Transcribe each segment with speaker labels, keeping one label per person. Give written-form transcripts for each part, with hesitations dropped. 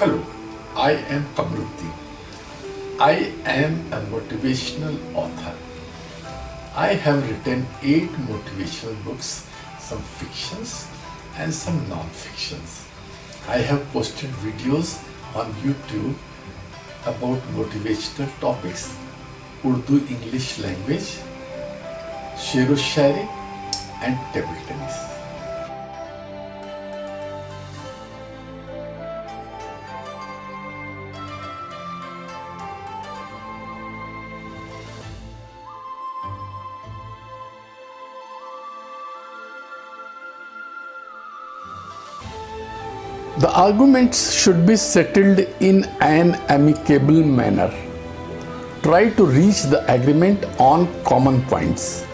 Speaker 1: Hello, I am Kamruddin. I am a motivational author. I have written 8 motivational books, some fictions and some non-fictions. I have posted videos on YouTube about motivational topics, Urdu English language, Shero Shari and table tennis. The arguments should be settled in an amicable manner. Try to reach the agreement on common points.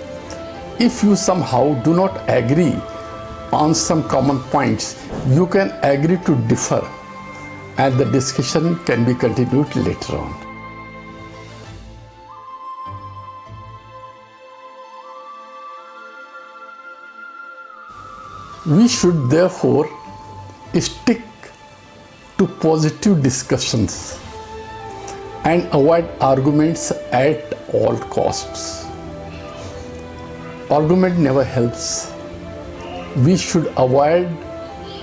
Speaker 1: If you somehow do not agree on some common points, you can agree to differ and the discussion can be continued later on. We should therefore stick to positive discussions and avoid arguments at all costs. Argument never helps. We should avoid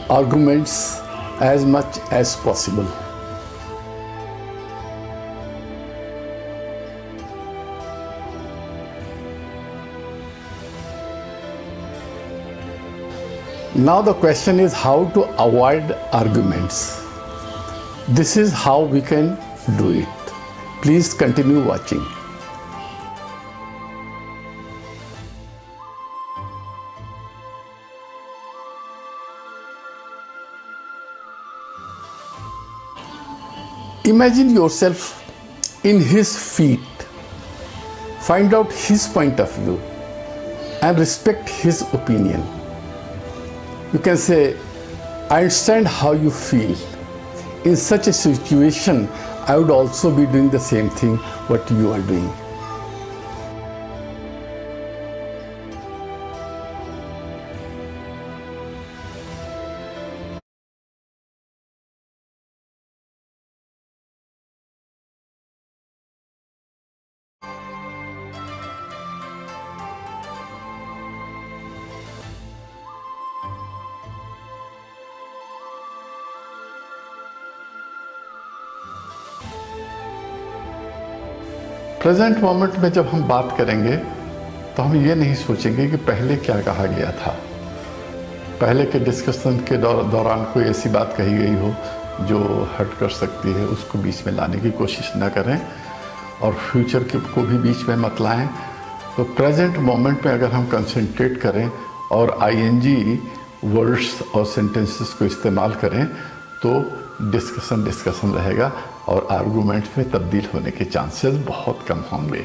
Speaker 1: arguments as much as possible. Now the question is how to avoid arguments. This is how we can do it. Please continue watching. Imagine yourself in his feet. Find out his point of view and respect his opinion. You can say, I understand how you feel. In such a situation, I would also be doing the same thing what you are doing. Present moment में जब हम बात करेंगे तो हम ये नहीं सोचेंगे कि पहले क्या कहा गया था, पहले के डिस्कशन के दौरान कोई ऐसी बात कही गई हो जो हर्ट कर सकती है, उसको बीच में लाने की कोशिश ना करें और फ्यूचर को भी बीच में मत लाएं। तो प्रेजेंट मोमेंट में अगर हम कंसंट्रेट करें और आईएनजी वर्ड्स और सेंटेंसेस को इस्तेमाल करें तो डिस्कशन रहेगा और आर्गूमेंट में तब्दील होने के चांसेस बहुत कम होंगे।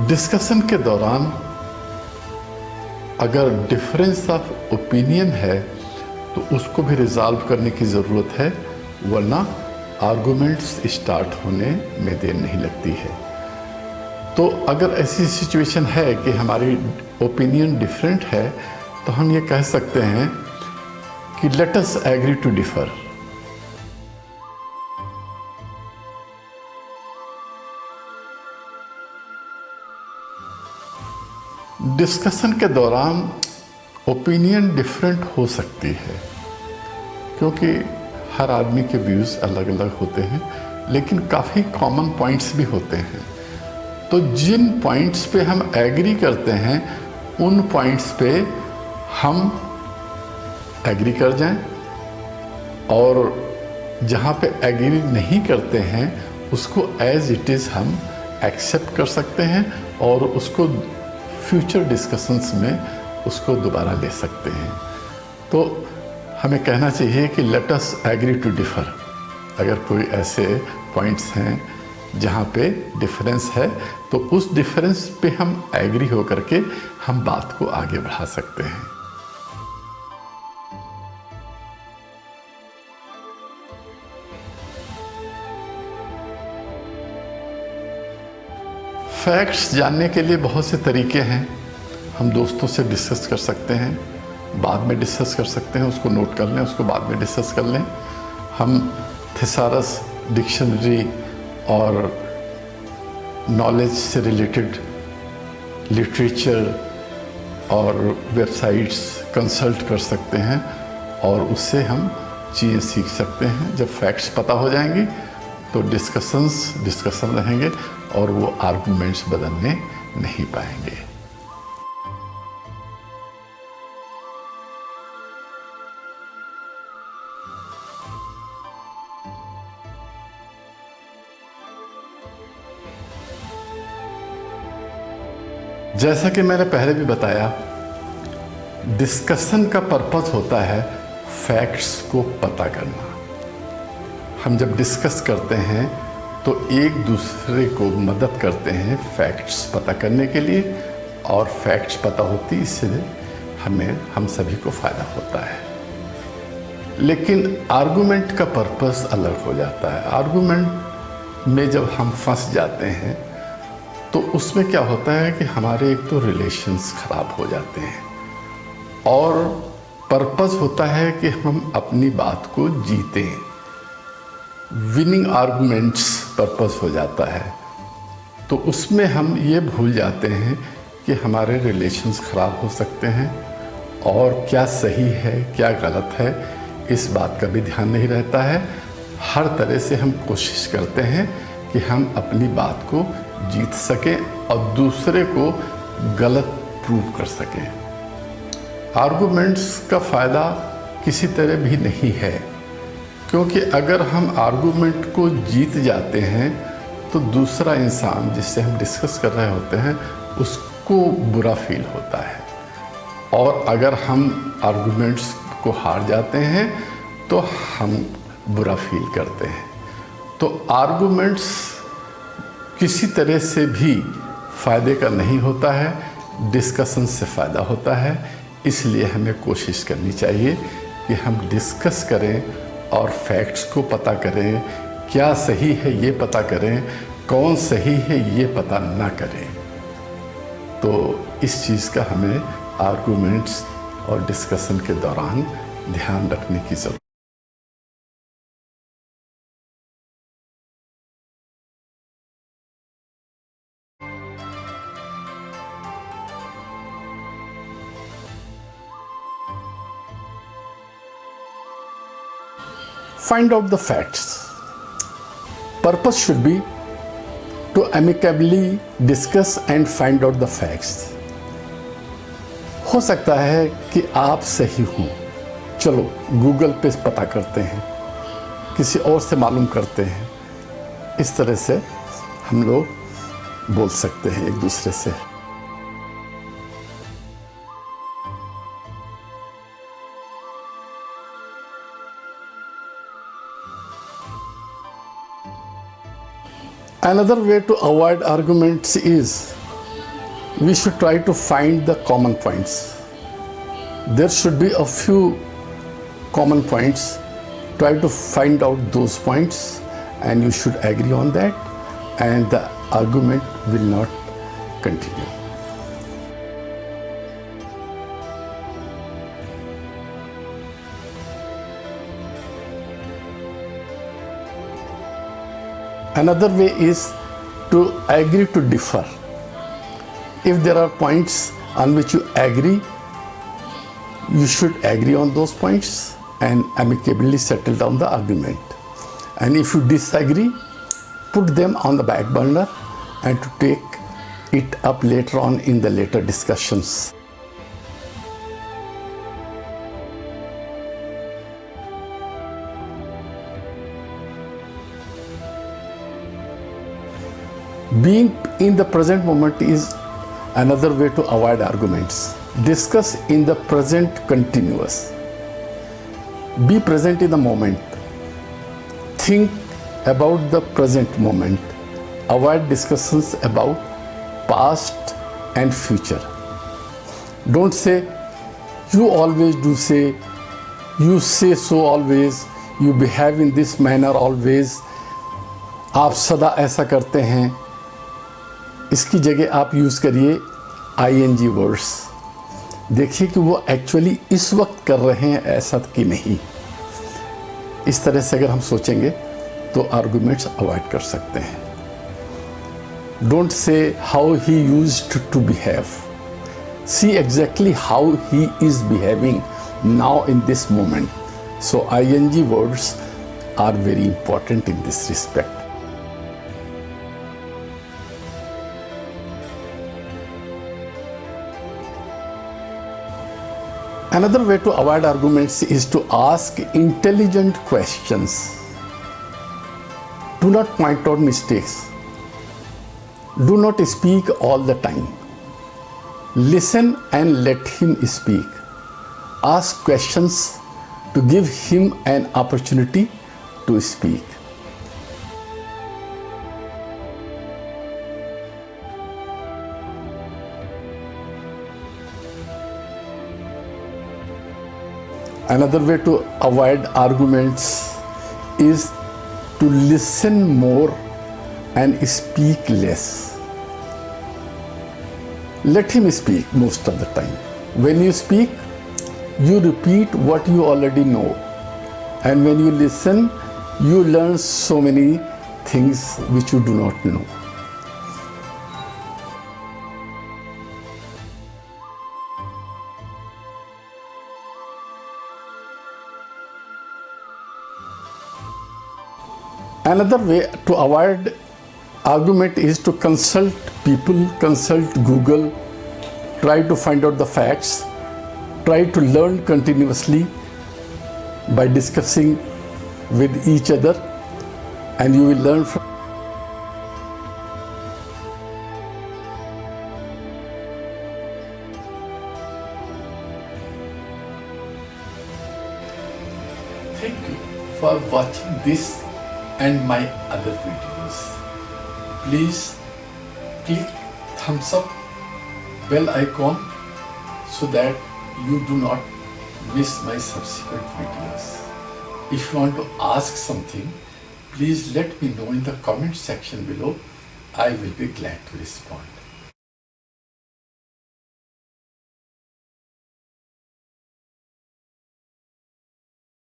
Speaker 1: डिस्कशन के दौरान अगर डिफरेंस ऑफ ओपिनियन है तो उसको भी रिजॉल्व करने की ज़रूरत है, वरना आर्गूमेंट्स स्टार्ट होने में देर नहीं लगती है। तो अगर ऐसी सिचुएशन है कि हमारी ओपिनियन डिफरेंट है तो हम ये कह सकते हैं कि let us agree to differ. Discussion के दौरान ओपिनियन डिफरेंट हो सकती है क्योंकि हर आदमी के व्यूज़ अलग अलग होते हैं, लेकिन काफ़ी कॉमन पॉइंट्स भी होते हैं। तो जिन पॉइंट्स पे हम एग्री करते हैं उन पॉइंट्स पे हम एग्री कर जाएं और जहाँ पे एग्री नहीं करते हैं उसको एज इट इज़ हम एक्सेप्ट कर सकते हैं और उसको फ्यूचर डिस्कशंस में उसको दोबारा ले सकते हैं। तो हमें कहना चाहिए कि let us agree to differ. अगर कोई ऐसे पॉइंट्स हैं जहाँ पे डिफरेंस है तो उस डिफरेंस पे हम एग्री होकर के हम बात को आगे बढ़ा सकते हैं। फैक्ट्स जानने के लिए बहुत से तरीके हैं। हम दोस्तों से डिस्कस कर सकते हैं, बाद में डिस्कस कर सकते हैं, उसको नोट कर लें, उसको बाद में डिस्कस कर लें। हम थिसारस डिक्शनरी और नॉलेज से रिलेटेड लिटरेचर और वेबसाइट्स कंसल्ट कर सकते हैं और उससे हम चीज़ें सीख सकते हैं। जब फैक्ट्स पता हो जाएंगी तो डिस्कशन रहेंगे और वो आर्गुमेंट्स बदलने नहीं पाएंगे। जैसा कि मैंने पहले भी बताया, डिस्कशन का पर्पस होता है फैक्ट्स को पता करना। हम जब डिस्कस करते हैं तो एक दूसरे को मदद करते हैं फैक्ट्स पता करने के लिए, और फैक्ट्स पता होती इससे हम सभी को फ़ायदा होता है। लेकिन आर्गुमेंट का पर्पस अलग हो जाता है। आर्गुमेंट में जब हम फंस जाते हैं तो उसमें क्या होता है कि हमारे एक तो रिलेशंस ख़राब हो जाते हैं, और पर्पस होता है कि हम अपनी बात को जीतें। विनिंग आर्गुमेंट्स पर्पस हो जाता है, तो उसमें हम ये भूल जाते हैं कि हमारे रिलेशंस ख़राब हो सकते हैं और क्या सही है क्या गलत है इस बात का भी ध्यान नहीं रहता है। हर तरह से हम कोशिश करते हैं कि हम अपनी बात को जीत सकें और दूसरे को गलत प्रूव कर सकें। आर्गुमेंट्स का फ़ायदा किसी तरह भी नहीं है, क्योंकि अगर हम आर्गुमेंट को जीत जाते हैं तो दूसरा इंसान जिससे हम डिस्कस कर रहे होते हैं उसको बुरा फील होता है, और अगर हम आर्गुमेंट्स को हार जाते हैं तो हम बुरा फील करते हैं। तो आर्गुमेंट्स किसी तरह से भी फ़ायदे का नहीं होता है, डिस्कशन से फ़ायदा होता है। इसलिए हमें कोशिश करनी चाहिए कि हम डिस्कस करें और फैक्ट्स को पता करें, क्या सही है ये पता करें, कौन सही है ये पता ना करें। तो इस चीज़ का हमें आर्गुमेंट्स और डिस्कशन के दौरान ध्यान रखने की ज़रूरत। Find out the facts. Purpose should be to amicably discuss and find out the facts. हो सकता है कि आप सही हों, चलो गूगल पे पता करते हैं, किसी और से मालूम करते हैं। इस तरह से हम लोग बोल सकते हैं एक दूसरे से। Another way to avoid arguments is we should try to find the common points. There should be a few common points. Try to find out those points and you should agree on that, and the argument will not continue. Another way is to agree to differ. If there are points on which you agree, you should agree on those points and amicably settle down the argument. And if you disagree, put them on the back burner and to take it up later on in the later discussions. Being in the present moment is another way to avoid arguments. Discuss in the present continuous. Be present in the moment. Think about the present moment. Avoid discussions about past and future. Don't say, you always do say, you say so always, you behave in this manner always, आप सदा ऐसा करते हैं। इसकी जगह आप use करिए ING words. देखिए कि वो एक्चुअली इस वक्त कर रहे हैं ऐसा कि नहीं। इस तरह से अगर हम सोचेंगे तो आर्गुमेंट्स अवॉइड कर सकते हैं। Don't say how he used to behave, see exactly how he is behaving now in this moment. So ING words are very important in this respect. Another way to avoid arguments is to ask intelligent questions. Do not point out mistakes. Do not speak all the time. Listen and let him speak. Ask questions to give him an opportunity to speak. Another way to avoid arguments is to listen more and speak less. Let him speak most of the time. When you speak, you repeat what you already know. And when you listen, you learn so many things which you do not know. Another way to avoid argument is to consult people, consult Google, try to find out the facts, try to learn continuously by discussing with each other, and you will learn from. Thank you for watching this and my other videos. Please click thumbs up, bell icon so that you do not miss my subsequent videos. If you want to ask something, please let me know in the comment section below. I will be glad to respond.